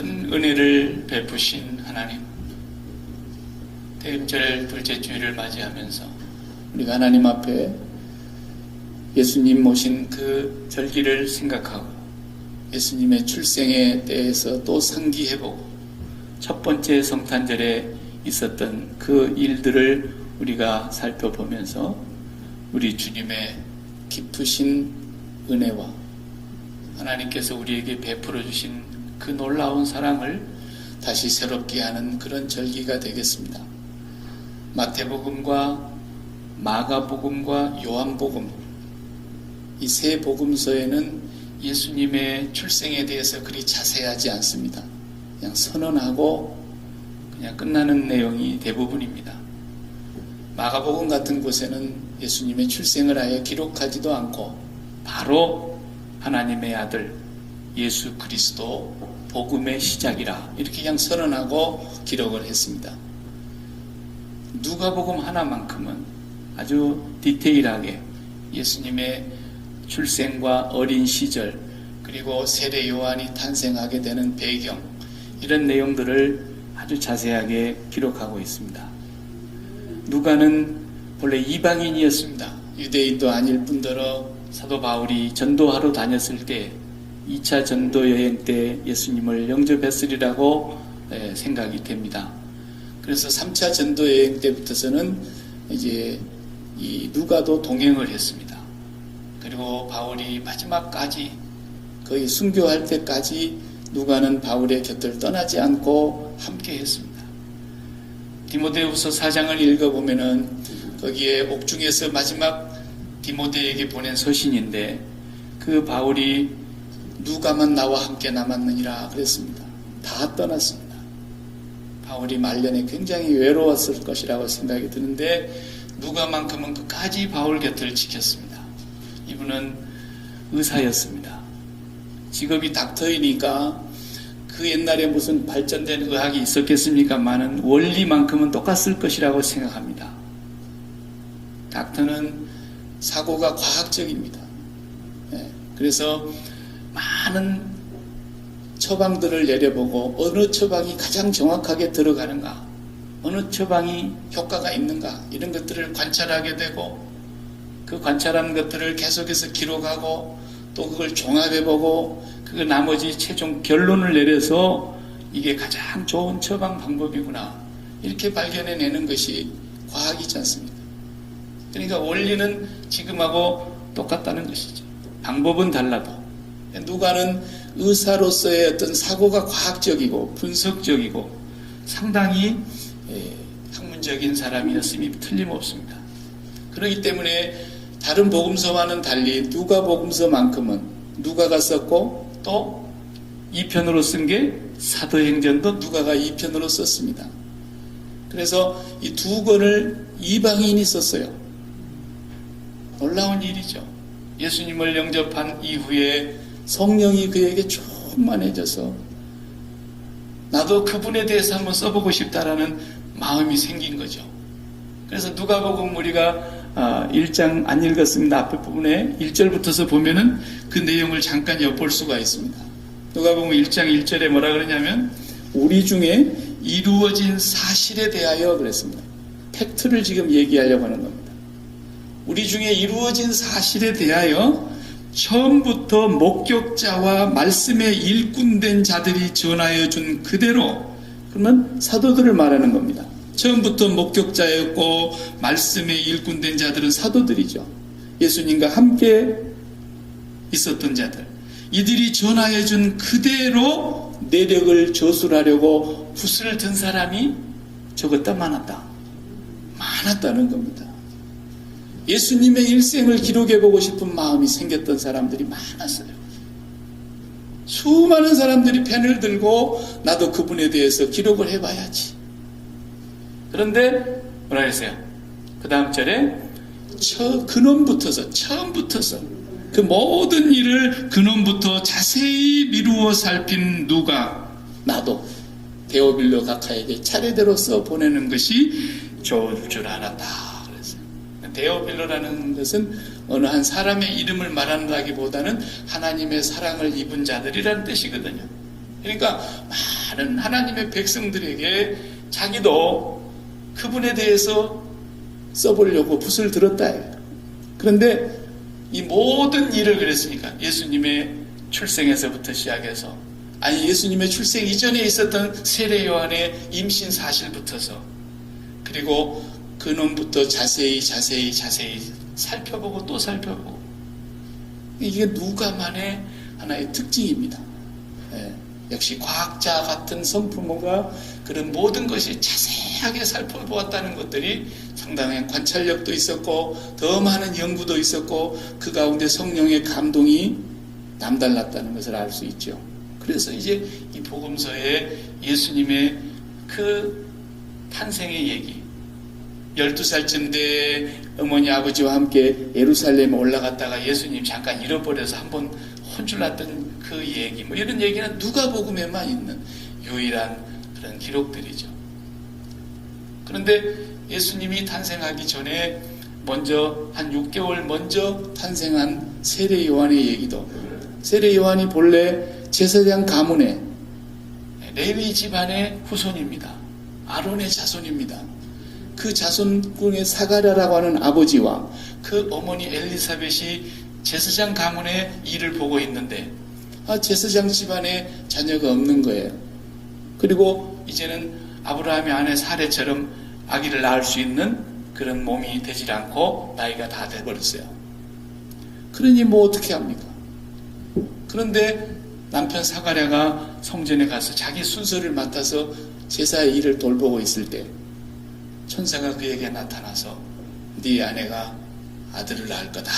큰 은혜를 베푸신 하나님, 대입절 둘째 주일을 맞이하면서 우리가 하나님 앞에 예수님 모신 그 절기를 생각하고 예수님의 출생에 대해서 또 상기해보고 첫 번째 성탄절에 있었던 그 일들을 우리가 살펴보면서 우리 주님의 깊으신 은혜와 하나님께서 우리에게 베풀어 주신 그 놀라운 사랑을 다시 새롭게 하는 그런 절기가 되겠습니다. 마태복음과 마가복음과 요한복음, 이 세 복음서에는 예수님의 출생에 대해서 그리 자세하지 않습니다. 그냥 선언하고 그냥 끝나는 내용이 대부분입니다. 마가복음 같은 곳에는 예수님의 출생을 아예 기록하지도 않고 바로 하나님의 아들 예수 그리스도 복음의 시작이라 이렇게 그냥 선언하고 기록을 했습니다. 누가복음 하나만큼은 아주 디테일하게 예수님의 출생과 어린 시절 그리고 세례 요한이 탄생하게 되는 배경 이런 내용들을 아주 자세하게 기록하고 있습니다. 누가는 본래 이방인이었습니다. 유대인도 아닐 뿐더러 사도 바울이 전도하러 다녔을 때 2차 전도 여행 때 예수님을 영접했으리라고 생각이 됩니다. 그래서 3차 전도 여행 때부터서는 이제 이 누가도 동행을 했습니다. 그리고 바울이 마지막까지 거의 순교할 때까지 누가는 바울의 곁을 떠나지 않고 함께 했습니다. 디모데후서 4장을 읽어보면은 거기에 옥중에서 마지막 디모데에게 보낸 서신인데 그 바울이 누가만 나와 함께 남았느니라 그랬습니다. 다 떠났습니다. 바울이 말년에 굉장히 외로웠을 것이라고 생각이 드는데 누가만큼은 끝까지 바울 곁을 지켰습니다. 이분은 의사였습니다. 직업이 닥터이니까 그 옛날에 무슨 발전된 의학이 있었겠습니까마는 원리만큼은 똑같을 것이라고 생각합니다. 닥터는 사고가 과학적입니다. 그래서 많은 처방들을 내려보고 어느 처방이 가장 정확하게 들어가는가, 어느 처방이 효과가 있는가 이런 것들을 관찰하게 되고 그 관찰한 것들을 계속해서 기록하고 또 그걸 종합해보고 그 나머지 최종 결론을 내려서 이게 가장 좋은 처방 방법이구나 이렇게 발견해내는 것이 과학이지 않습니까? 그러니까 원리는 지금하고 똑같다는 것이죠. 방법은 달라도 누가는 의사로서의 어떤 사고가 과학적이고 분석적이고 상당히 학문적인 사람이었음이 틀림없습니다. 그렇기 때문에 다른 복음서와는 달리 누가복음서만큼은 누가가 썼고 또 2편으로 쓴 게 사도행전도 누가가 2편으로 썼습니다. 그래서 이 두 권을 이방인이 썼어요. 놀라운 일이죠. 예수님을 영접한 이후에 성령이 그에게 충만해져서 나도 그분에 대해서 한번 써보고 싶다라는 마음이 생긴 거죠. 그래서 누가복음 우리가 1장 안 읽었습니다. 앞에 부분에 1절부터서 보면은 그 내용을 잠깐 엿볼 수가 있습니다. 누가복음 1장 1절에 뭐라 그러냐면 우리 중에 이루어진 사실에 대하여 그랬습니다. 팩트를 지금 얘기하려고 하는 겁니다. 우리 중에 이루어진 사실에 대하여 처음부터 목격자와 말씀에 일꾼된 자들이 전하여 준 그대로, 그러면 사도들을 말하는 겁니다. 처음부터 목격자였고 말씀에 일꾼된 자들은 사도들이죠. 예수님과 함께 있었던 자들, 이들이 전하여 준 그대로 내력을 저술하려고 붓을 든 사람이 적었다 많았다는 겁니다. 예수님의 일생을 기록해보고 싶은 마음이 생겼던 사람들이 많았어요. 수많은 사람들이 펜을 들고 나도 그분에 대해서 기록을 해봐야지. 그런데 뭐라 했어요? 그 다음 절에 처음부터서 그 모든 일을 근원부터 자세히 미루어 살핀 누가 나도 데오빌로 각하에게 차례대로 써보내는 것이 좋을 줄 알았다. 데오빌로라는 것은 어느 한 사람의 이름을 말한다기보다는 하나님의 사랑을 입은 자들이라는 뜻이거든요. 그러니까 많은 하나님의 백성들에게 자기도 그분에 대해서 써보려고 붓을 들었다. 그런데 이 모든 일을 그랬으니까 예수님의 출생에서부터 시작해서 아니 예수님의 출생 이전에 있었던 세례 요한의 임신 사실부터서 그리고 그놈부터 자세히 살펴보고 또 살펴보고 이게 누가만의 하나의 특징입니다. 역시 과학자 같은 성품과 그런 모든 것이 자세하게 살펴보았다는 것들이 상당한 관찰력도 있었고 더 많은 연구도 있었고 그 가운데 성령의 감동이 남달랐다는 것을 알 수 있죠. 그래서 이제 이 복음서에 예수님의 그 탄생의 얘기 12살쯤 돼 어머니 아버지와 함께 예루살렘에 올라갔다가 예수님 잠깐 잃어버려서 한번 혼쭐났던 그 얘기 뭐 이런 얘기는 누가복음에만 있는 유일한 그런 기록들이죠. 그런데 예수님이 탄생하기 전에 먼저 한 6개월 먼저 탄생한 세례 요한의 얘기도 세례 요한이 본래 제사장 가문의 레위 집안의 후손입니다. 아론의 자손입니다. 그 자손군의 사가랴라고 하는 아버지와 그 어머니 엘리사벳이 제사장 가문의 일을 보고 있는데 제사장 집안에 자녀가 없는 거예요. 그리고 이제는 아브라함의 아내 사레처럼 아기를 낳을 수 있는 그런 몸이 되질 않고 나이가 다 돼버렸어요. 그러니 뭐 어떻게 합니까? 그런데 남편 사가랴가 성전에 가서 자기 순서를 맡아서 제사의 일을 돌보고 있을 때 천사가 그에게 나타나서 네 아내가 아들을 낳을 거다.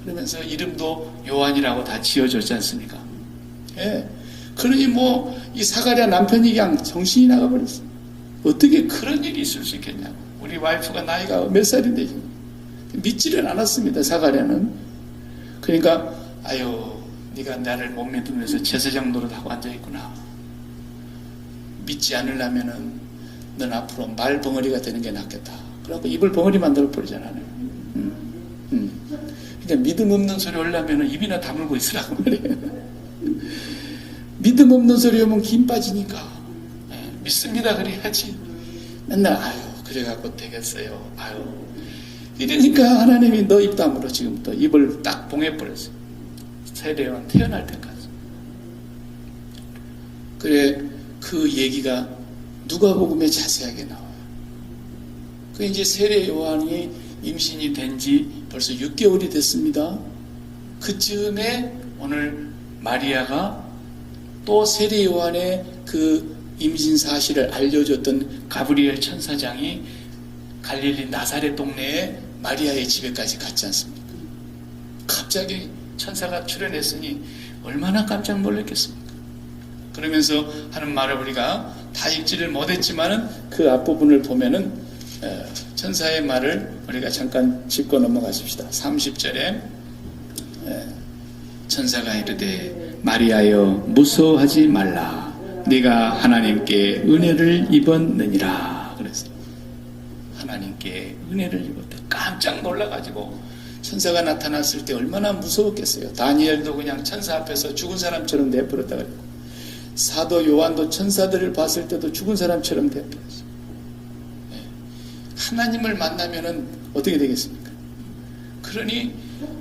그러면서 이름도 요한이라고 다 지어줬지 않습니까? 예. 그러니 뭐 이 사가랴 남편이 그냥 정신이 나가버렸어. 어떻게 그런 일이 있을 수 있겠냐고. 우리 와이프가 나이가 몇 살인데 지금. 믿지를 않았습니다. 사가랴는. 그러니까 아유 네가 나를 못 믿으면서 제사장 노릇하고 앉아있구나. 믿지 않으려면은 넌 앞으로 말 벙어리가 되는 게 낫겠다. 그래갖고 입을 벙어리 만들어 버리잖아요. 그러니까 믿음 없는 소리 하려면 입이나 다물고 있으라고 말이에요. 믿음 없는 소리 하면 김 빠지니까. 믿습니다 그래야지. 맨날 아유 그래갖고 되겠어요. 아유 이러니까 하나님이 너 입 다물어 지금부터 입을 딱 봉해버렸어요. 세례요한 태어날 때까지. 그래 그 얘기가 누가복음에 자세하게 나와요. 그 이제 세례 요한이 임신이 된 지 벌써 6개월이 됐습니다. 그쯤에 오늘 마리아가 또 세례 요한의 그 임신 사실을 알려줬던 가브리엘 천사장이 갈릴리 나사렛 동네에 마리아의 집에까지 갔지 않습니까? 갑자기 천사가 출현했으니 얼마나 깜짝 놀랐겠습니까? 그러면서 하는 말을 우리가 다 읽지를 못했지만은 그 앞부분을 보면은 천사의 말을 우리가 잠깐 짚고 넘어가십시다. 30절에 천사가 이르되 마리아여 무서워하지 말라. 네가 하나님께 은혜를 입었느니라. 그랬어요. 하나님께 은혜를 입었다. 깜짝 놀라가지고 천사가 나타났을 때 얼마나 무서웠겠어요. 다니엘도 그냥 천사 앞에서 죽은 사람처럼 내버렸다 그랬고 사도 요한도 천사들을 봤을 때도 죽은 사람처럼 내버렸어요. 하나님을 만나면은 어떻게 되겠습니까? 그러니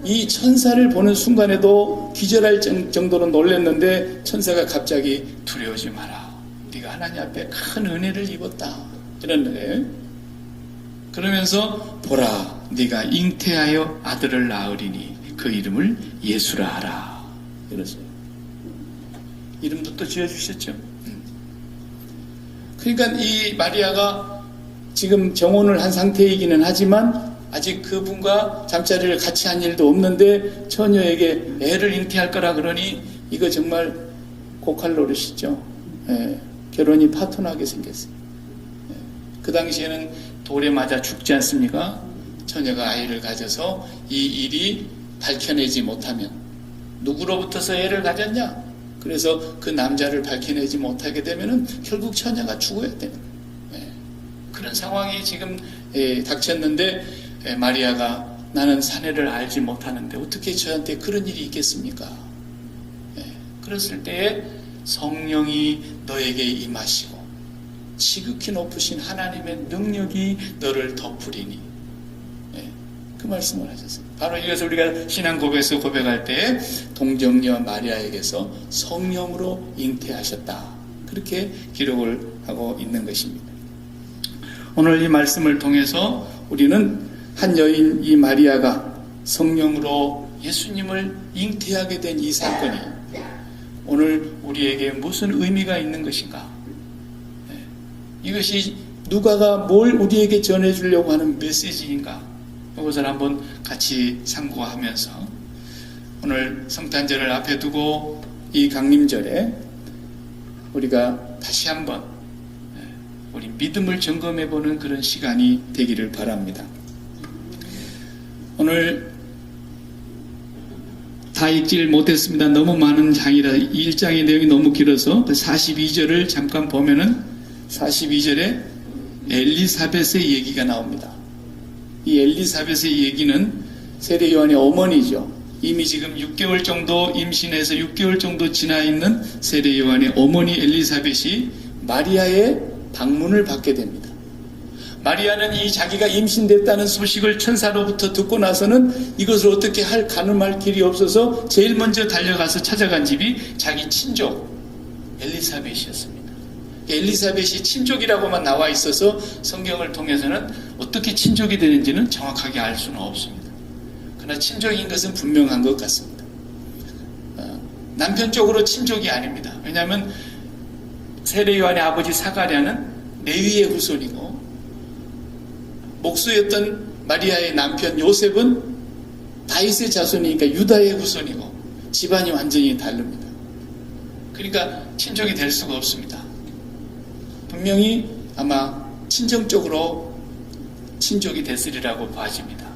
이 천사를 보는 순간에도 기절할 정도로 놀랐는데 천사가 갑자기 두려워하지 마라. 네가 하나님 앞에 큰 은혜를 입었다. 이런 거예요. 그러면서 보라 네가 잉태하여 아들을 낳으리니 그 이름을 예수라 하라. 이러세요. 이름도 또 지어주셨죠. 그러니까 이 마리아가 지금 정혼을 한 상태이기는 하지만 아직 그분과 잠자리를 같이 한 일도 없는데 처녀에게 애를 잉태할 거라 그러니 이거 정말 고칼 노릇이죠. 결혼이 파토나게 생겼어요. 그 당시에는 돌에 맞아 죽지 않습니까? 처녀가 아이를 가져서 이 일이 밝혀내지 못하면 누구로부터서 애를 가졌냐? 그래서 그 남자를 밝혀내지 못하게 되면은 결국 처녀가 죽어야 되는 거예요. 그런 상황이 지금 닥쳤는데 마리아가 나는 사내를 알지 못하는데 어떻게 저한테 그런 일이 있겠습니까? 그랬을 때에 성령이 너에게 임하시고 지극히 높으신 하나님의 능력이 너를 덮으리니. 그 말씀을 하셨어요. 바로 이것을 우리가 신앙 고백에서 고백할 때 동정녀 마리아에게서 성령으로 잉태하셨다, 그렇게 기록을 하고 있는 것입니다. 오늘 이 말씀을 통해서 우리는 한 여인 이 마리아가 성령으로 예수님을 잉태하게 된 이 사건이 오늘 우리에게 무슨 의미가 있는 것인가, 이것이 누가가 뭘 우리에게 전해주려고 하는 메시지인가, 이것을 한번 같이 상고하면서 오늘 성탄절을 앞에 두고 이 강림절에 우리가 다시 한번 우리 믿음을 점검해보는 그런 시간이 되기를 바랍니다. 오늘 다 읽지를 못했습니다. 너무 많은 장이라 1장의 내용이 너무 길어서 42절을 잠깐 보면은 42절에 엘리사벳의 얘기가 나옵니다. 이 엘리사벳의 얘기는 세례 요한의 어머니죠. 이미 지금 6개월 정도 임신해서 6개월 정도 지나 있는 세례 요한의 어머니 엘리사벳이 마리아의 방문을 받게 됩니다. 마리아는 이 자기가 임신됐다는 소식을 천사로부터 듣고 나서는 이것을 어떻게 가늠할 길이 없어서 제일 먼저 달려가서 찾아간 집이 자기 친족 엘리사벳이었습니다. 엘리사벳이 친족이라고만 나와 있어서 성경을 통해서는 어떻게 친족이 되는지는 정확하게 알 수는 없습니다. 그러나 친족인 것은 분명한 것 같습니다. 남편 쪽으로 친족이 아닙니다. 왜냐하면 세례 요한의 아버지 사가랴는 레위의 후손이고 목수였던 마리아의 남편 요셉은 다윗의 자손이니까 유다의 후손이고 집안이 완전히 다릅니다. 그러니까 친족이 될 수가 없습니다. 분명히 아마 친정적으로 친족이 됐으리라고 봐집니다.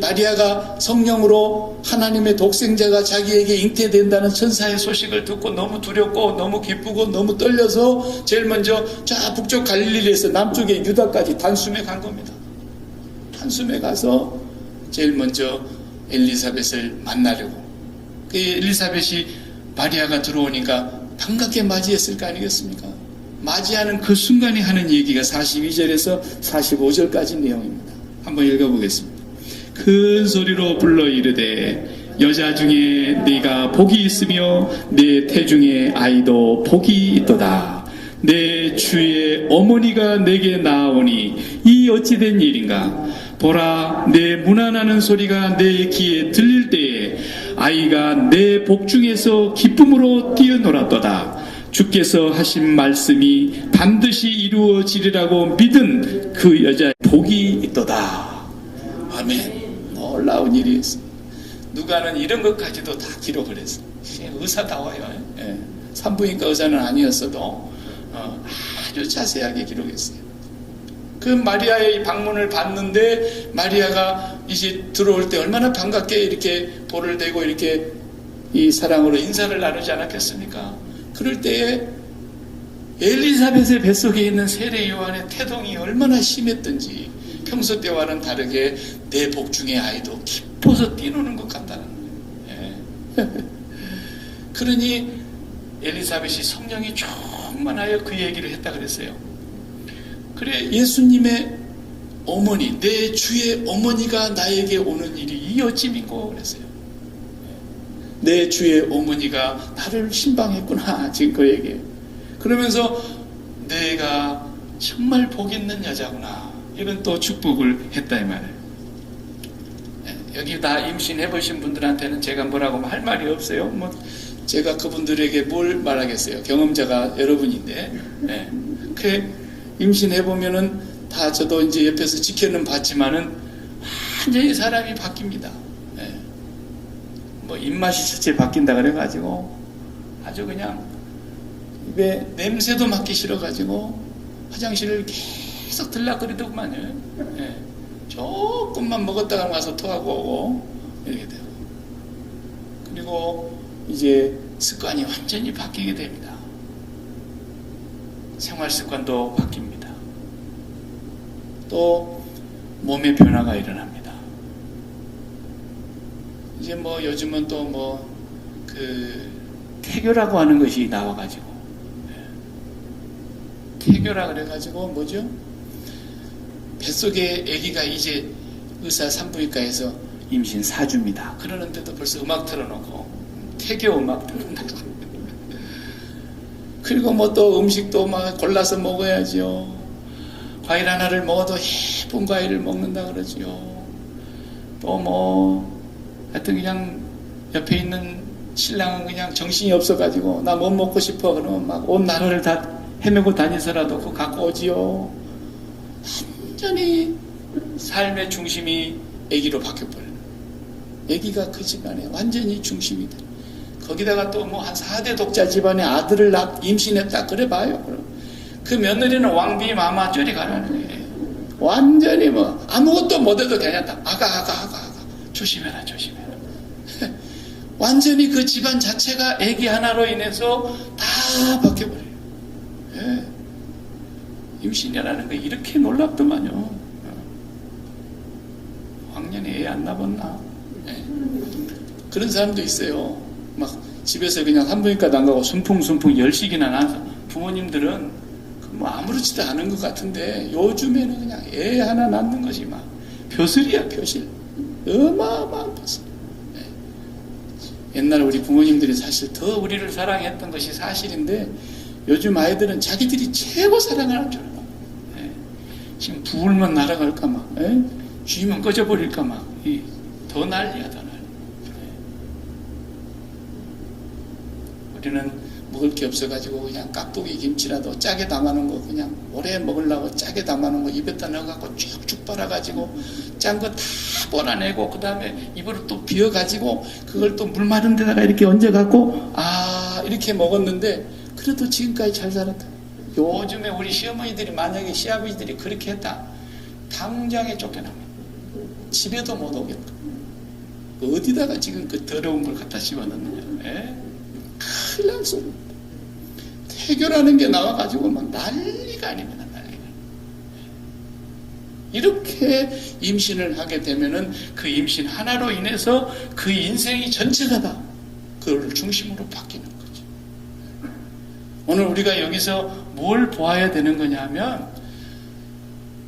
마리아가 성령으로 하나님의 독생자가 자기에게 잉태된다는 천사의 소식을 듣고 너무 두렵고 너무 기쁘고 너무 떨려서 제일 먼저 저 북쪽 갈릴리에서 남쪽의 유다까지 단숨에 간 겁니다. 단숨에 가서 제일 먼저 엘리사벳을 만나려고. 그 엘리사벳이 마리아가 들어오니까 반갑게 맞이했을 거 아니겠습니까? 맞이하는 그 순간에 하는 얘기가 42절에서 45절까지 내용입니다. 한번 읽어보겠습니다. 큰 소리로 불러 이르되 여자 중에 네가 복이 있으며 내 태중에 아이도 복이 있도다. 내 주의 어머니가 내게 나아오니 이 어찌된 일인가. 보라, 내 문안하는 소리가 내 귀에 들릴 때에 아이가 내 복중에서 기쁨으로 뛰어놀았도다. 주께서 하신 말씀이 반드시 이루어지리라고 믿은 그 여자의 복이 있도다. 아멘. 놀라운 일이 있어. 누가는 이런 것까지도 다 기록을 했어. 의사다워요. 산부인과 의사는 아니었어도 아주 자세하게 기록했어요. 그 마리아의 방문을 받는데 마리아가 이제 들어올 때 얼마나 반갑게 이렇게 볼을 대고 이렇게 이 사랑으로 인사를 나누지 않았겠습니까? 그럴 때에 엘리사벳의 뱃속에 있는 세례 요한의 태동이 얼마나 심했던지 평소 때와는 다르게 내 복중의 아이도 기뻐서 뛰노는 것 같다는 거예요. 그러니 엘리사벳이 성령이 충만하여 그 얘기를 했다 그랬어요. 그래, 예수님의 어머니, 내 주의 어머니가 나에게 오는 일이 이 어찌민고 그랬어요. 내 주의 어머니가 나를 신방했구나, 지금 그 얘기예요. 그러면서 내가 정말 복 있는 여자구나, 이런 또 축복을 했다 이 말이에요. 여기 다 임신해보신 분들한테는 제가 뭐라고 할 말이 없어요. 뭐 제가 그분들에게 뭘 말하겠어요. 경험자가 여러분인데. 그 임신해보면은 다 저도 이제 옆에서 지켜는 봤지만은 완전히 사람이 바뀝니다. 뭐 입맛이 첫째 바뀐다 그래가지고 아주 그냥 입에 냄새도 맡기 싫어가지고 화장실을 계속 들락거리더구만요. 조금만 먹었다가 와서 토하고 오고 이렇게 되고, 그리고 이제 습관이 완전히 바뀌게 됩니다. 생활 습관도 바뀝니다. 또 몸의 변화가 일어납니다. 이제 뭐 요즘은 또 뭐 그 태교라고 하는 것이 나와가지고, 태교라 그래가지고 뭐죠? 뱃속에 아기가 이제 의사 산부인과에서 임신 4주입니다. 그러는데도 벌써 음악 틀어놓고 태교 음악 틀어놓고 그리고 뭐 또 음식도 막 골라서 먹어야죠. 과일 하나를 먹어도 예쁜 과일을 먹는다 그러죠. 또 뭐 하여튼 그냥 옆에 있는 신랑은 그냥 정신이 없어가지고 나 뭐 먹고 싶어 그러면 막 온 나라를 다 헤매고 다니서라도 그거 갖고 오지요. 완전히 삶의 중심이 아기로 바뀌어버려요. 아기가 그 집안에 완전히 중심이 돼. 거기다가 또 뭐 한 4대 독자 집안에 아들을 임신했다 그래 봐요. 그럼 그 며느리는 왕비 마마 저리 가라는 거예요. 완전히 뭐 아무것도 못해도 괜찮다. 아가 조심해라. 완전히 그 집안 자체가 아기 하나로 인해서 다 바뀌어버려요. 예. 임신이라는 게 이렇게 놀랍더만요. 왕년에 애 안 낳았나? 예. 그런 사람도 있어요. 막 집에서 그냥 산부인과 안 가고 순풍 10씩이나 낳아서 부모님들은 뭐 아무렇지도 않은 것 같은데 요즘에는 그냥 애 하나 낳는 것이 막 벼슬이야, 벼슬. 어마어마한 벼슬. 옛날 우리 부모님들이 사실 더 우리를 사랑했던 것이 사실인데 요즘 아이들은 자기들이 최고 사랑하는 줄 알아. 지금 부울면 날아갈까 막, 쥐면 꺼져버릴까 막, 더 난리야, 더 난리. 우리는 먹을 게 없어가지고 그냥 깍두기 김치라도 짜게 담아놓은 거 그냥 오래 먹으려고 짜게 담아놓은 거 입에다 넣어갖고 쭉쭉 빨아가지고 짠 거 다 빨아내고 그 다음에 입으로 또 비워가지고 그걸 또 물 마른 데다가 이렇게 얹어갖고 이렇게 먹었는데 그래도 지금까지 잘 살았다. 요즘에 우리 시어머니들이 만약에 시아버지들이 그렇게 했다 당장에 쫓겨납니다. 집에도 못 오겠다. 어디다가 지금 그 더러운 걸 갖다 집어넣느냐. 큰일 날 소리. 태교라는 게 나와가지고 막 난리가 아닙니다. 난리가. 이렇게 임신을 하게 되면은 그 임신 하나로 인해서 그 인생이 전체가 다 그걸 중심으로 바뀌는 거죠. 오늘 우리가 여기서 뭘 보아야 되는 거냐면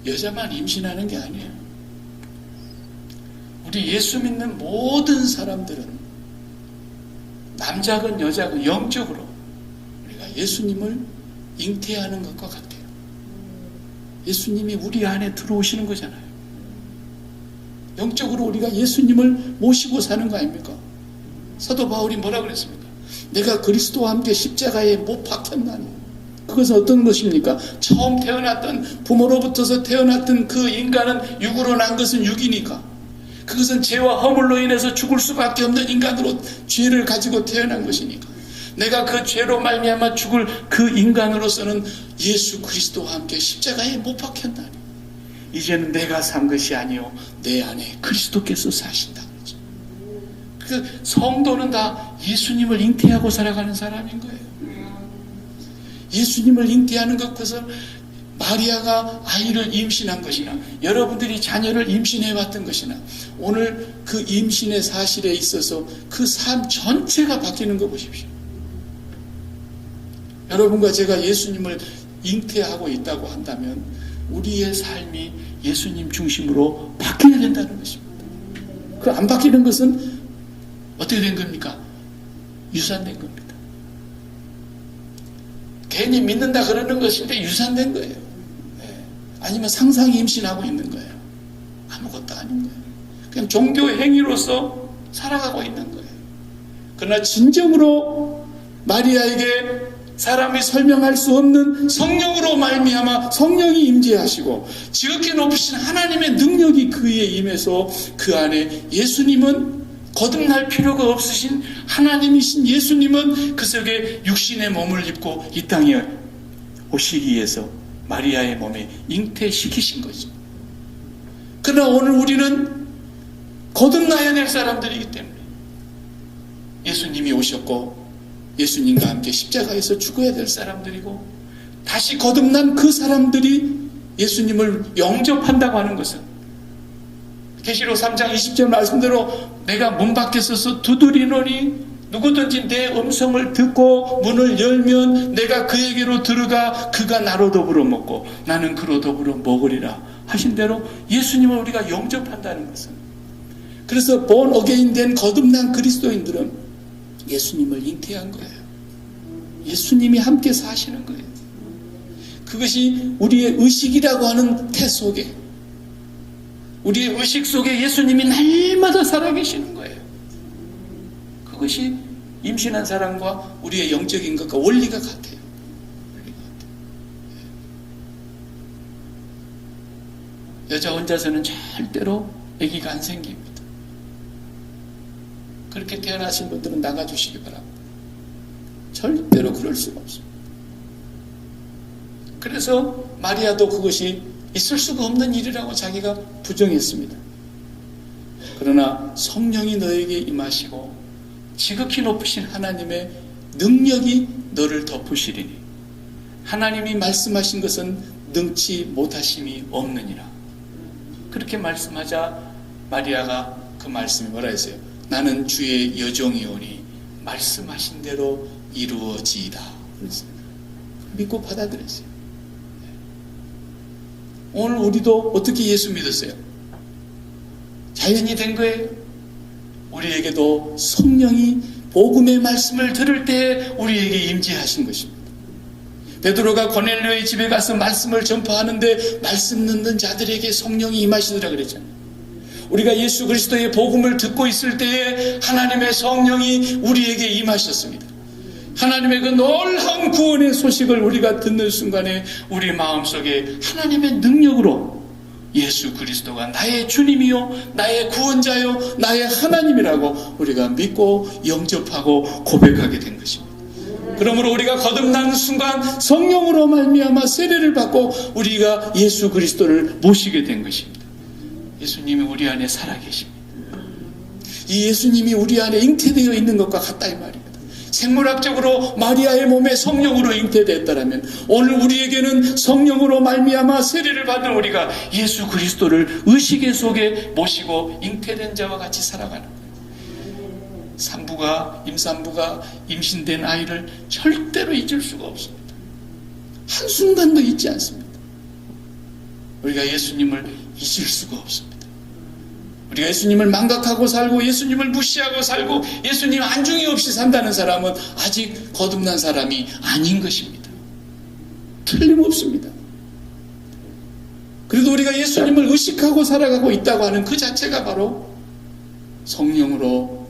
여자만 임신하는 게 아니에요. 우리 예수 믿는 모든 사람들은 남자건 여자건 영적으로 우리가 예수님을 잉태하는 것과 같아요. 예수님이 우리 안에 들어오시는 거잖아요. 영적으로 우리가 예수님을 모시고 사는 거 아닙니까? 사도 바울이 뭐라 그랬습니까? 내가 그리스도와 함께 십자가에 못 박혔나니. 그것은 어떤 것입니까? 처음 태어났던 부모로부터서 태어났던 그 인간은 육으로 난 것은 육이니까 그것은 죄와 허물로 인해서 죽을 수밖에 없는 인간으로 죄를 가지고 태어난 것이니까 내가 그 죄로 말미암아 죽을 그 인간으로서는 예수 그리스도와 함께 십자가에 못 박혔나니 이제는 내가 산 것이 아니요 내 안에 그리스도께서 사신다. 그 성도는 다 예수님을 잉태하고 살아가는 사람인 거예요. 예수님을 잉태하는 것에서 마리아가 아이를 임신한 것이나 여러분들이 자녀를 임신해왔던 것이나 오늘 그 임신의 사실에 있어서 그 삶 전체가 바뀌는 거 보십시오. 여러분과 제가 예수님을 잉태하고 있다고 한다면 우리의 삶이 예수님 중심으로 바뀌어야 된다는 것입니다. 그 안 바뀌는 것은 어떻게 된 겁니까? 유산된 겁니다. 괜히 믿는다 그러는 것인데 유산된 거예요. 아니면 상상 임신하고 있는 거예요. 아무것도 아닌 거예요. 그냥 종교 행위로서 살아가고 있는 거예요. 그러나 진정으로 마리아에게 사람이 설명할 수 없는 성령으로 말미암아 성령이 임재하시고 지극히 높으신 하나님의 능력이 그에 임해서 그 안에 예수님은 거듭날 필요가 없으신 하나님이신 예수님은 그 속에 육신의 몸을 입고 이 땅에 오시기 위해서 마리아의 몸에 잉태시키신 거죠. 그러나 오늘 우리는 거듭나야 될 사람들이기 때문에 예수님이 오셨고 예수님과 함께 십자가에서 죽어야 될 사람들이고 다시 거듭난 그 사람들이 예수님을 영접한다고 하는 것은 계시록 3장 20절 말씀대로 내가 문 밖에 서서 두드리노니 누구든지 내 음성을 듣고 문을 열면 내가 그에게로 들어가 그가 나로 더불어 먹고 나는 그로 더불어 먹으리라 하신 대로 예수님을 우리가 영접한다는 것은, 그래서 본 어게인 된 거듭난 그리스도인들은 예수님을 잉태한 거예요. 예수님이 함께 사시는 거예요. 그것이 우리의 의식이라고 하는 태 속에, 우리의 의식 속에 예수님이 날마다 살아계시는 거예요. 그것이 임신한 사람과 우리의 영적인 것과 원리가 같아요. 여자 혼자서는 절대로 아기가 안 생깁니다. 그렇게 태어나신 분들은 나가주시기 바랍니다. 절대로 그럴 수가 없습니다. 그래서 마리아도 그것이 있을 수가 없는 일이라고 자기가 부정했습니다. 그러나 성령이 너에게 임하시고 지극히 높으신 하나님의 능력이 너를 덮으시리니 하나님이 말씀하신 것은 능치 못하심이 없느니라. 그렇게 말씀하자 마리아가 그 말씀이 뭐라 했어요? 나는 주의 여종이오니 말씀하신 대로 이루어지이다. 그랬습니다. 믿고 받아들였어요. 오늘 우리도 어떻게 예수 믿었어요? 자연이 된 거예요. 우리에게도 성령이 복음의 말씀을 들을 때 우리에게 임재하신 것입니다. 베드로가 고넬료의 집에 가서 말씀을 전파하는데 말씀 듣는 자들에게 성령이 임하시더라 그랬잖아요. 우리가 예수 그리스도의 복음을 듣고 있을 때에 하나님의 성령이 우리에게 임하셨습니다. 하나님의 그 놀라운 구원의 소식을 우리가 듣는 순간에 우리 마음속에 하나님의 능력으로 예수 그리스도가 나의 주님이요 나의 구원자요 나의 하나님이라고 우리가 믿고 영접하고 고백하게 된 것입니다. 그러므로 우리가 거듭난 순간 성령으로 말미암아 세례를 받고 우리가 예수 그리스도를 모시게 된 것입니다. 예수님이 우리 안에 살아계십니다. 이 예수님이 우리 안에 잉태되어 있는 것과 같다 이 말입니다. 생물학적으로 마리아의 몸에 성령으로 잉태되었다면 오늘 우리에게는 성령으로 말미암아 세례를 받은 우리가 예수 그리스도를 의식 속에 모시고 잉태된 자와 같이 살아가는 거예요. 임산부가 임신된 아이를 절대로 잊을 수가 없습니다. 한순간도 잊지 않습니다. 우리가 예수님을 잊을 수가 없습니다. 우리가 예수님을 망각하고 살고 예수님을 무시하고 살고 예수님 안중이 없이 산다는 사람은 아직 거듭난 사람이 아닌 것입니다. 틀림없습니다. 그래도 우리가 예수님을 의식하고 살아가고 있다고 하는 그 자체가 바로 성령으로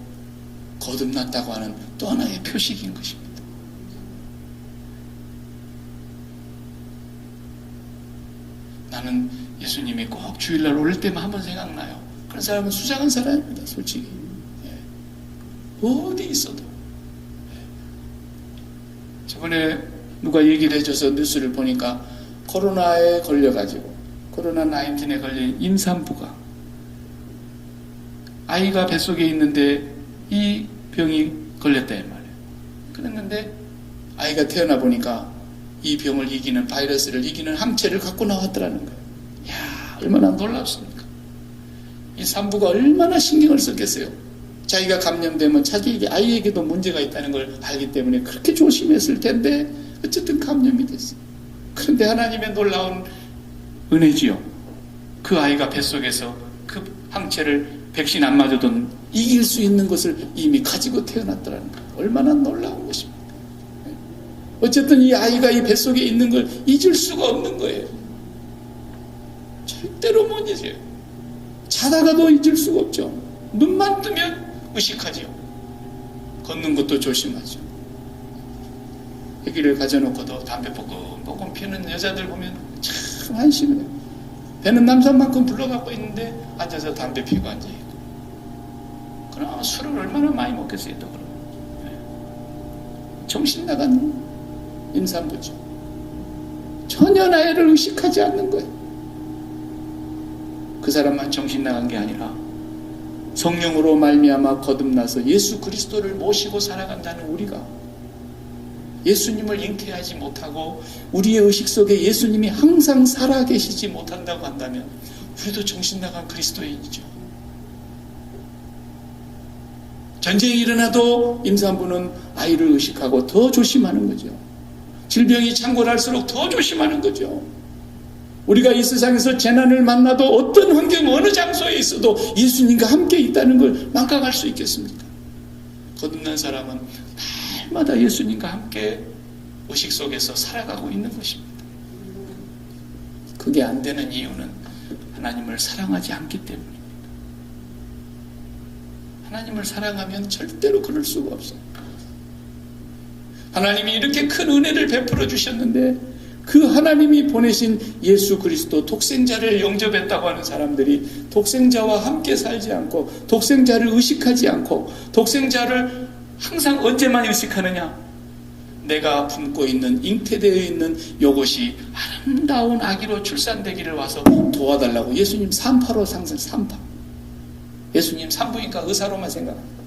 거듭났다고 하는 또 하나의 표식인 것입니다. 나는 예수님이 꼭 주일날 올 때만 한번 생각나요. 그런 사람은 수상한 사람입니다. 솔직히 어디 있어도. 저번에 누가 얘기를 해줘서 뉴스를 보니까 코로나에 걸려가지고 코로나19에 걸린 임산부가 아이가 뱃속에 있는데 이 병이 걸렸다 이 말이에요. 그랬는데 아이가 태어나 보니까 이 병을 이기는 바이러스를 이기는 항체를 갖고 나왔더라는 거예요. 이야, 얼마나 놀랍습니까? 이 산부가 얼마나 신경을 썼겠어요. 자기가 감염되면 자기 아이에게도 문제가 있다는 걸 알기 때문에 그렇게 조심했을 텐데 어쨌든 감염이 됐어요. 그런데 하나님의 놀라운 은혜지요. 그 아이가 뱃속에서 그 항체를 백신 안 맞아도 이길 수 있는 것을 이미 가지고 태어났더라는 거예요. 얼마나 놀라운 것입니까? 어쨌든 이 아이가 이 뱃속에 있는 걸 잊을 수가 없는 거예요. 절대로 못 잊어요. 자다가도 잊을 수가 없죠. 눈만 뜨면 의식하죠. 걷는 것도 조심하죠. 아기를 가져놓고도 담배 뽀끔 피우는 여자들 보면 참 한심해요. 배는 남산만큼 불러갖고 있는데 앉아서 담배 피우고 앉아있고. 그럼 술을 얼마나 많이 먹겠어요 또 그러면. 정신 나간 임산부죠. 전혀 나이를 의식하지 않는 거예요. 그 사람만 정신 나간 게 아니라 성령으로 말미암아 거듭나서 예수 그리스도를 모시고 살아간다는 우리가 예수님을 잉태하지 못하고 우리의 의식 속에 예수님이 항상 살아계시지 못한다고 한다면 우리도 정신 나간 그리스도인이죠. 전쟁이 일어나도 임산부는 아이를 의식하고 더 조심하는 거죠. 질병이 창궐할수록 더 조심하는 거죠. 우리가 이 세상에서 재난을 만나도 어떤 환경 어느 장소에 있어도 예수님과 함께 있다는 걸 망각할 수 있겠습니까? 거듭난 사람은 날마다 예수님과 함께 의식 속에서 살아가고 있는 것입니다. 그게 안 되는 이유는 하나님을 사랑하지 않기 때문입니다. 하나님을 사랑하면 절대로 그럴 수가 없어요. 하나님이 이렇게 큰 은혜를 베풀어 주셨는데 그 하나님이 보내신 예수 그리스도 독생자를 영접했다고 하는 사람들이 독생자와 함께 살지 않고 독생자를 의식하지 않고 독생자를 항상 언제만 의식하느냐? 내가 품고 있는 잉태되어 있는 이것이 아름다운 아기로 출산되기를 와서 도와달라고 예수님 산파로 상상 산파. 예수님 산부인과 의사로만 생각합니다.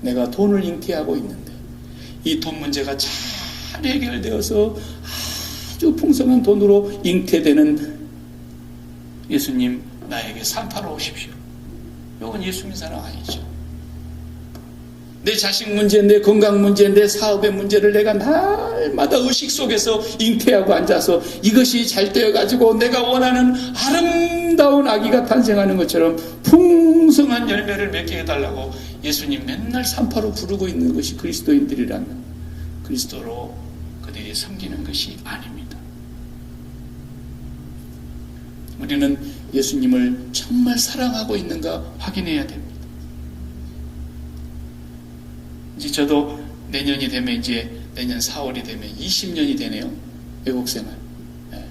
내가 돈을 잉태하고 있는데 이 돈 문제가 잘 해결되어서 아주 풍성한 돈으로 잉태되는 예수님 나에게 산파로 오십시오. 이건 예수님 사랑 아니죠. 내 자식 문제, 내 건강 문제, 내 사업의 문제를 내가 날마다 의식 속에서 잉태하고 앉아서 이것이 잘 되어가지고 내가 원하는 아름다운 아기가 탄생하는 것처럼 풍성한 열매를 맺게 해달라고 예수님 맨날 산파로 부르고 있는 것이 그리스도인들이라면 그리스도로 그들이 섬기는 것이 아닙니다. 우리는 예수님을 정말 사랑하고 있는가 확인해야 됩니다. 이제 저도 내년이 되면 이제 내년 4월이 되면 20년이 되네요. 외국생활.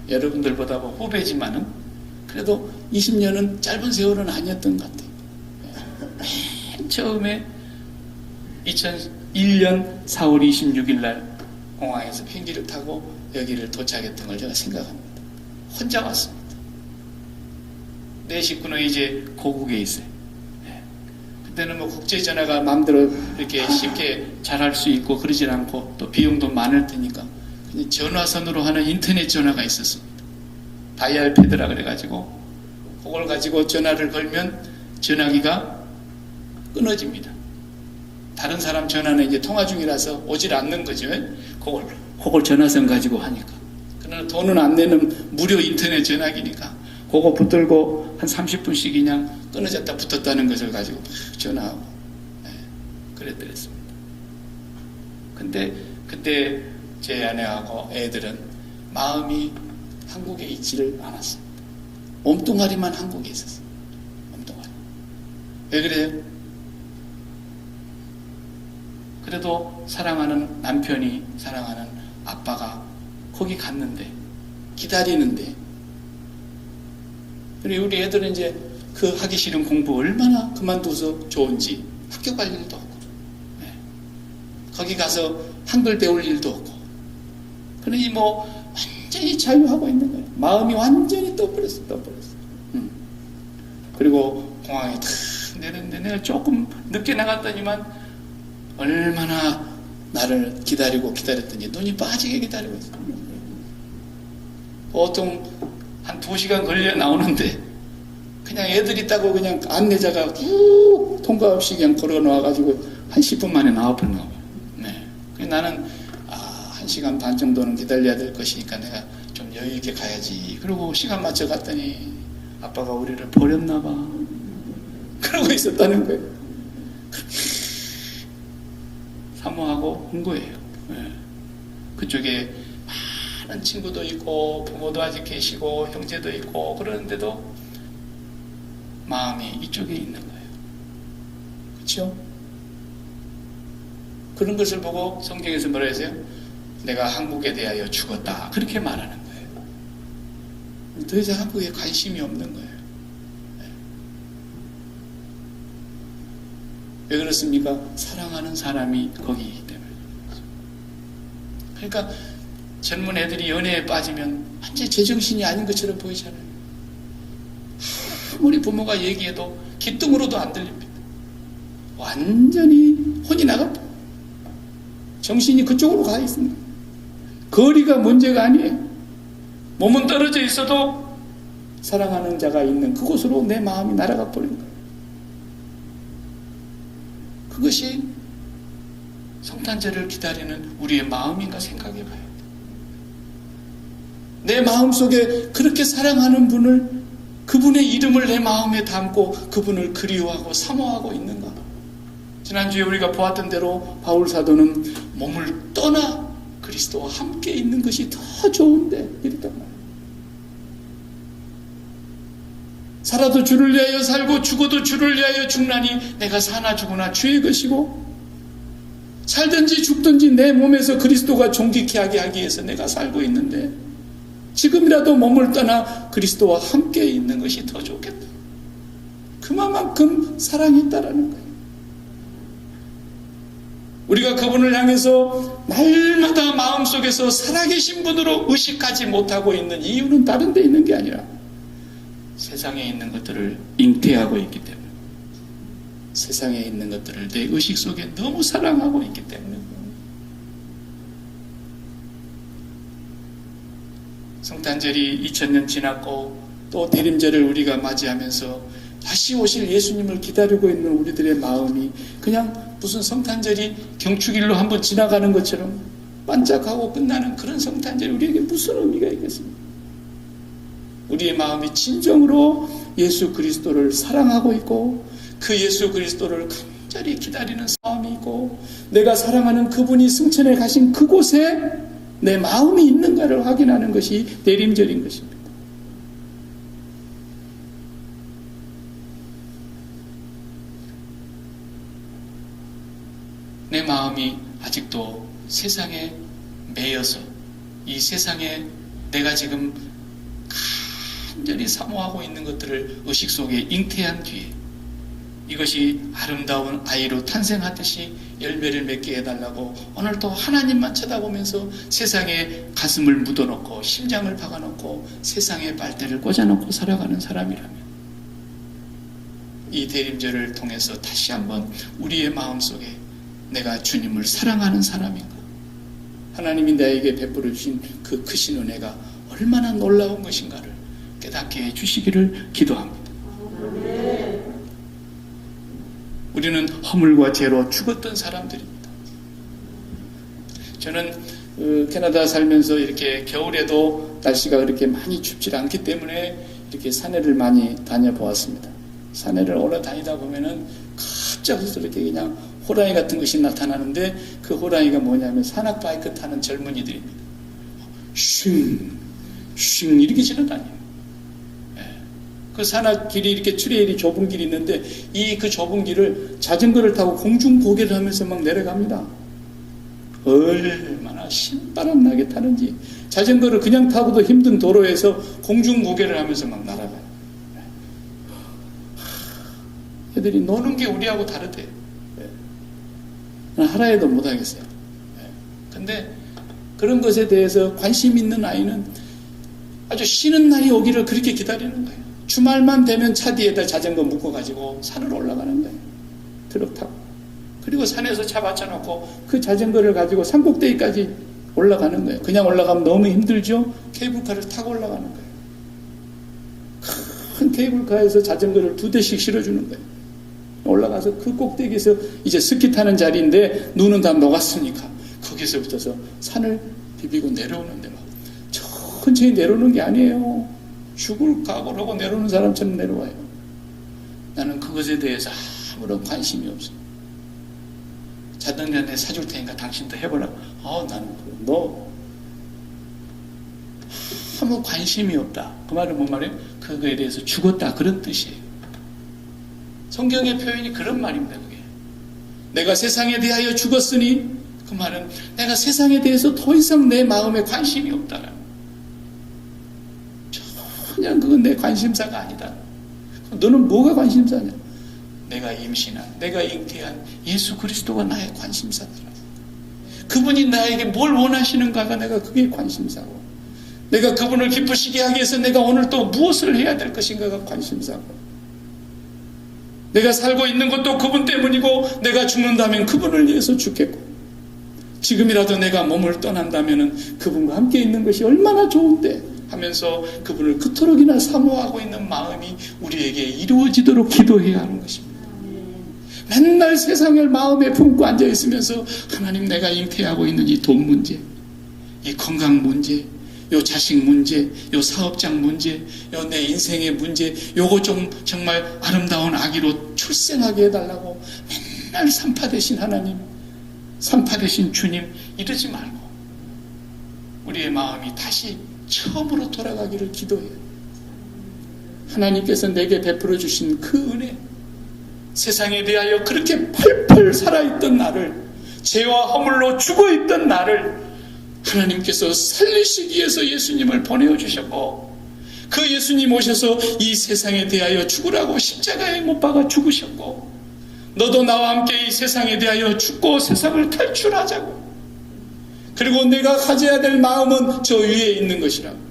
여러분들보다 후배지만은 그래도 20년은 짧은 세월은 아니었던 것 같아요. 맨 처음에 2001년 4월 26일 날 공항에서 비행기를 타고 여기를 도착했던 걸 제가 생각합니다. 혼자 왔습니다. 내 식구는 이제 고국에 있어요. 그때는 뭐 국제전화가 마음대로 이렇게 쉽게 잘할 수 있고 그러질 않고 또 비용도 많을 테니까 그냥 전화선으로 하는 인터넷 전화가 있었습니다. 다이얼 패드라 그래가지고 그걸 가지고 전화를 걸면 전화기가 끊어집니다. 다른 사람 전화는 이제 통화 중이라서 오질 않는 거죠. 그걸 전화선 가지고 하니까. 그러나 돈은 안 내는 무료 인터넷 전화기니까 그거 붙들고 한 30분씩 그냥 끊어졌다 붙었다는 것을 가지고 전화하고 그랬더랬습니다. 근데 그때 제 아내하고 애들은 마음이 한국에 있지를 않았습니다. 몸뚱아리만 한국에 있었어요. 몸뚱아리. 왜 그래요? 그래도 사랑하는 남편이 사랑하는 아빠가 거기 갔는데 기다리는데 그리고 우리 애들은 이제 그 하기 싫은 공부 얼마나 그만둬서 좋은지 학교 갈 일도 없고 거기 가서 한글 배울 일도 없고 그러니 뭐 완전히 자유하고 있는 거예요. 마음이 완전히 떠버렸어. 그리고 공항에 탁 내렸는데 내가 조금 늦게 나갔더니만 얼마나 나를 기다렸더니 눈이 빠지게 기다리고 있어요. 보통 한 2시간 걸려 나오는데 그냥 애들 있다고 그냥 안내자가 쭉 통과 없이 그냥 걸어 놓아가지고 한 10분 만에 나와버렸나 봐요. 나는 1시간 반 정도는 기다려야 될 것이니까 내가 좀 여유 있게 가야지. 그리고 시간 맞춰 갔더니 아빠가 우리를 버렸나 봐. 그러고 있었다는 거예요. 사모하고 온 거예요. 그쪽에 많은 친구도 있고 부모도 아직 계시고 형제도 있고 그러는데도 마음이 이쪽에 있는 거예요. 그렇죠? 그런 것을 보고 성경에서 뭐라 했어요? 내가 한국에 대하여 죽었다. 그렇게 말하는 거예요. 더 이상 한국에 관심이 없는 거예요. 왜 그렇습니까? 사랑하는 사람이 거기이기 때문에. 그러니까 젊은 애들이 연애에 빠지면 완전 제정신이 아닌 것처럼 보이잖아요. 아무리 부모가 얘기해도 귓등으로도 안 들립니다. 완전히 혼이 나갔다. 정신이 그쪽으로 가 있습니다. 거리가 문제가 아니에요. 몸은 떨어져 있어도 사랑하는 자가 있는 그곳으로 내 마음이 날아가 버린 거예요. 그것이 성탄절을 기다리는 우리의 마음인가 생각해 봐요. 내 마음속에 그렇게 사랑하는 분을, 그분의 이름을 내 마음에 담고 그분을 그리워하고 사모하고 있는가? 지난주에 우리가 보았던 대로 바울 사도는 몸을 떠나 그리스도와 함께 있는 것이 더 좋은데 이랬단 말이에요. 살아도 주를 위하여 살고 죽어도 주를 위하여 죽나니 내가 사나 죽으나 주의 것이고, 살든지 죽든지 내 몸에서 그리스도가 존귀케 하게 하기 위해서 내가 살고 있는데 지금이라도 몸을 떠나 그리스도와 함께 있는 것이 더 좋겠다. 그만큼 사랑이 있다라는 거예요. 우리가 그분을 향해서 날마다 마음속에서 살아계신 분으로 의식하지 못하고 있는 이유는 다른 데 있는 게 아니라 세상에 있는 것들을 잉태하고 있기 때문에, 세상에 있는 것들을 내 의식 속에 너무 사랑하고 있기 때문에. 성탄절이 2000년 지났고 또 대림절을 우리가 맞이하면서 다시 오실 예수님을 기다리고 있는 우리들의 마음이 그냥 무슨 성탄절이 경축일로 한번 지나가는 것처럼 반짝하고 끝나는 그런 성탄절이 우리에게 무슨 의미가 있겠습니까? 우리의 마음이 진정으로 예수 그리스도를 사랑하고 있고 그 예수 그리스도를 간절히 기다리는 마음이 있고 내가 사랑하는 그분이 승천해 가신 그곳에 내 마음이 있는가를 확인하는 것이 대림절인 것입니다. 내 마음이 아직도 세상에 매여서 이 세상에 내가 지금 간절히 사모하고 있는 것들을 의식 속에 잉태한 뒤에 이것이 아름다운 아이로 탄생하듯이 열매를 맺게 해달라고 오늘 또 하나님만 쳐다보면서 세상에 가슴을 묻어놓고 심장을 박아놓고 세상에 빨대를 꽂아놓고 살아가는 사람이라면 이 대림절을 통해서 다시 한번 우리의 마음속에 내가 주님을 사랑하는 사람인가, 하나님이 나에게 베풀어 주신 그 크신 은혜가 얼마나 놀라운 것인가를 깨닫게 해주시기를 기도합니다. 우리는 허물과 죄로 죽었던 사람들입니다. 저는 캐나다 살면서 이렇게 겨울에도 날씨가 그렇게 많이 춥지 않기 때문에 이렇게 산에를 많이 다녀보았습니다. 산에를 오래 다니다 보면은 갑자기 이렇게 그냥 호랑이 같은 것이 나타나는데 그 호랑이가 뭐냐면 산악바이크 타는 젊은이들입니다. 슝 이렇게 지나다녀요. 그 산악길이 이렇게 트레일이 좁은 길이 있는데 이 그 좁은 길을 자전거를 타고 공중 고개를 하면서 막 내려갑니다. 얼마나 신바람 나게 타는지. 자전거를 그냥 타고도 힘든 도로에서 공중 고개를 하면서 막 날아가요. 애들이 노는 게 우리하고 다르대요. 하나에도 못하겠어요. 근데 그런 것에 대해서 관심 있는 아이는 아주 쉬는 날이 오기를 그렇게 기다리는 거예요. 주말만 되면 차 뒤에다 자전거 묶어가지고 산으로 올라가는 거예요. 트럭 타고. 그리고 산에서 차 받쳐놓고 그 자전거를 가지고 산꼭대기까지 올라가는 거예요. 그냥 올라가면 너무 힘들죠? 케이블카를 타고 올라가는 거예요. 큰 케이블카에서 자전거를 2대씩 실어주는 거예요. 올라가서 그 꼭대기에서 이제 스키 타는 자리인데 눈은 다 녹았으니까 거기서부터서 산을 비비고 내려오는데 막 천천히 내려오는 게 아니에요. 죽을 각오를 하고 내려오는 사람처럼 내려와요. 나는 그것에 대해서 아무런 관심이 없어. 자전거 내 사줄 테니까 당신도 해보라고. 나는 너 아무 관심이 없다. 그 말은 뭔 말이에요? 그거에 대해서 죽었다 그런 뜻이에요. 성경의 표현이 그런 말입니다. 그게 내가 세상에 대하여 죽었으니 그 말은 내가 세상에 대해서 더 이상 내 마음에 관심이 없다라는, 그냥 그건 내 관심사가 아니다. 너는 뭐가 관심사냐? 내가 임신한, 내가 잉태한 예수 그리스도가 나의 관심사더라. 그분이 나에게 뭘 원하시는가가 내가 그게 관심사고, 내가 그분을 기쁘시게 하기 위해서 내가 오늘 또 무엇을 해야 될 것인가가 관심사고, 내가 살고 있는 것도 그분 때문이고 내가 죽는다면 그분을 위해서 죽겠고 지금이라도 내가 몸을 떠난다면 그분과 함께 있는 것이 얼마나 좋은데 하면서 그분을 그토록이나 사모하고 있는 마음이 우리에게 이루어지도록 기도해야 하는 것입니다. 맨날 세상을 마음에 품고 앉아 있으면서 하나님, 내가 잉태하고 있는 이 돈 문제, 이 건강 문제, 요 자식 문제, 요 사업장 문제, 요 내 인생의 문제, 요거 좀 정말 아름다운 아기로 출생하게 해달라고 맨날 산파 되신 하나님, 산파 되신 주님 이러지 말고 우리의 마음이 다시 처음으로 돌아가기를 기도해요. 하나님께서 내게 베풀어 주신 그 은혜, 세상에 대하여 그렇게 펄펄 살아있던 나를, 죄와 허물로 죽어있던 나를 하나님께서 살리시기 위해서 예수님을 보내주셨고, 그 예수님 오셔서 이 세상에 대하여 죽으라고 십자가에 못 박아 죽으셨고, 너도 나와 함께 이 세상에 대하여 죽고 세상을 탈출하자고, 그리고 내가 가져야 될 마음은 저 위에 있는 것이라고,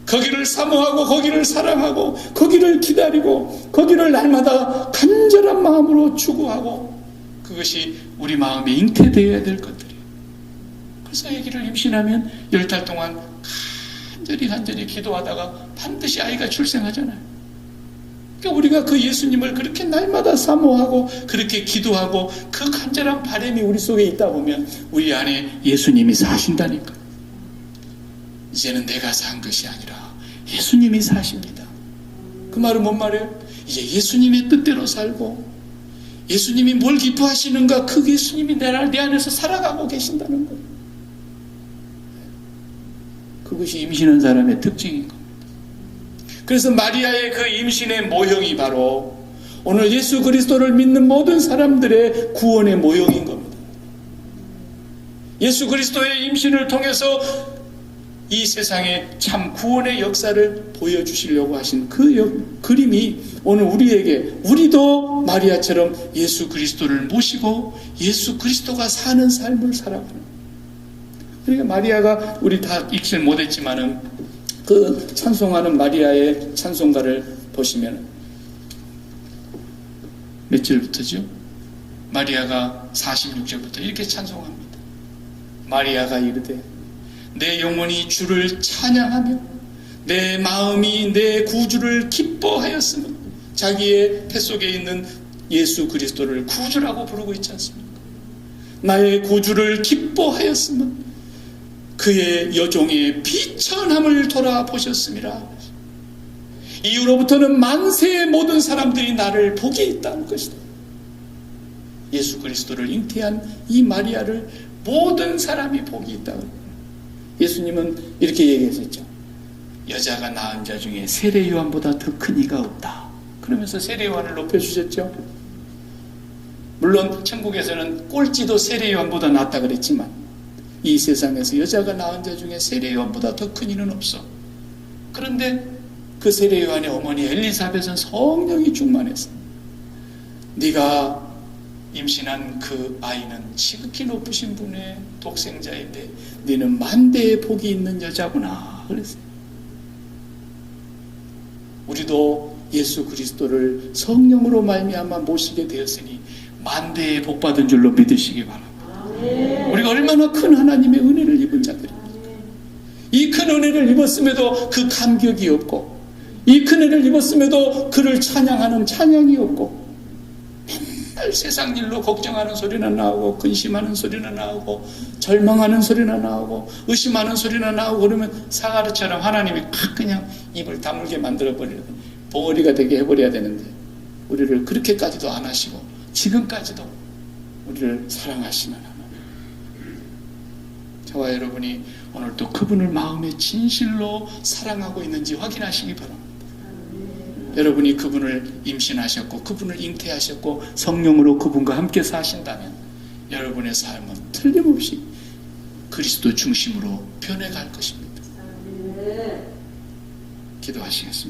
거기를 사모하고 거기를 사랑하고 거기를 기다리고 거기를 날마다 간절한 마음으로 추구하고, 그것이 우리 마음에 잉태되어야 될 것들이에요. 그래서 아기를 임신하면 10달 동안 간절히 기도하다가 반드시 아이가 출생하잖아요. 그러니까 우리가 그 예수님을 그렇게 날마다 사모하고 그렇게 기도하고 그 간절한 바람이 우리 속에 있다 보면 우리 안에 예수님이 사신다니까요. 이제는 내가 산 것이 아니라 예수님이 사십니다. 그 말은 뭔 말이에요? 이제 예수님의 뜻대로 살고, 예수님이 뭘 기뻐하시는가, 그 예수님이 내 안에서 살아가고 계신다는 거예요. 그것이 임신한 사람의 특징인 겁니다. 그래서 마리아의 그 임신의 모형이 바로 오늘 예수 그리스도를 믿는 모든 사람들의 구원의 모형인 겁니다. 예수 그리스도의 임신을 통해서 이 세상에 참 구원의 역사를 보여주시려고 하신 그 그림이 오늘 우리도 마리아처럼 예수 그리스도를 모시고 예수 그리스도가 사는 삶을 살아가는. 그러니까 마리아가, 우리 다 읽질 못했지만은 그 찬송하는 마리아의 찬송가를 보시면 몇 절부터죠? 마리아가 46절부터 이렇게 찬송합니다. 마리아가 이르되 내 영혼이 주를 찬양하며 내 마음이 내 구주를 기뻐하였으며, 자기의 태 속에 있는 예수 그리스도를 구주라고 부르고 있지 않습니까? 나의 구주를 기뻐하였으며 그의 여종의 비천함을 돌아보셨음이라. 이후로부터는 만세의 모든 사람들이 나를 복이 있다는 것이다. 예수 그리스도를 잉태한 이 마리아를 모든 사람이 복이 있다고. 예수님은 이렇게 얘기했었죠. 여자가 낳은 자 중에 세례 요한보다 더 큰 이가 없다. 그러면서 세례 요한을 높여주셨죠. 물론 천국에서는 꼴찌도 세례 요한보다 낫다 그랬지만 이 세상에서 여자가 낳은 자 중에 세례 요한보다 더 큰 이는 없어. 그런데 그 세례 요한의 어머니 엘리사벳은 성령이 충만해서 네가 임신한 그 아이는 지극히 높으신 분의 독생자인데 너는 만대의 복이 있는 여자구나 그랬어요. 우리도 예수 그리스도를 성령으로 말미암아 모시게 되었으니 만대의 복 받은 줄로 믿으시기 바랍니다. 우리가 얼마나 큰 하나님의 은혜를 입은 자들입니다. 이 큰 은혜를 입었음에도 그 감격이 없고, 이 큰 은혜를 입었음에도 그를 찬양하는 찬양이 없고, 맨날 세상 일로 걱정하는 소리나 나오고, 근심하는 소리나 나오고, 절망하는 소리나 나오고, 의심하는 소리나 나오고, 그러면 사가랴처럼 하나님이 그냥 입을 다물게 만들어버리는 벙어리가 되게 해버려야 되는데, 우리를 그렇게까지도 안 하시고 지금까지도 우리를 사랑하시는 하나님, 저와 여러분이 오늘도 그분을 마음의 진실로 사랑하고 있는지 확인하시기 바랍니다. 여러분이 그분을 임신하셨고 그분을 잉태하셨고 성령으로 그분과 함께 사신다면 여러분의 삶은 틀림없이 그리스도 중심으로 변해갈 것입니다. 기도하시겠습니다.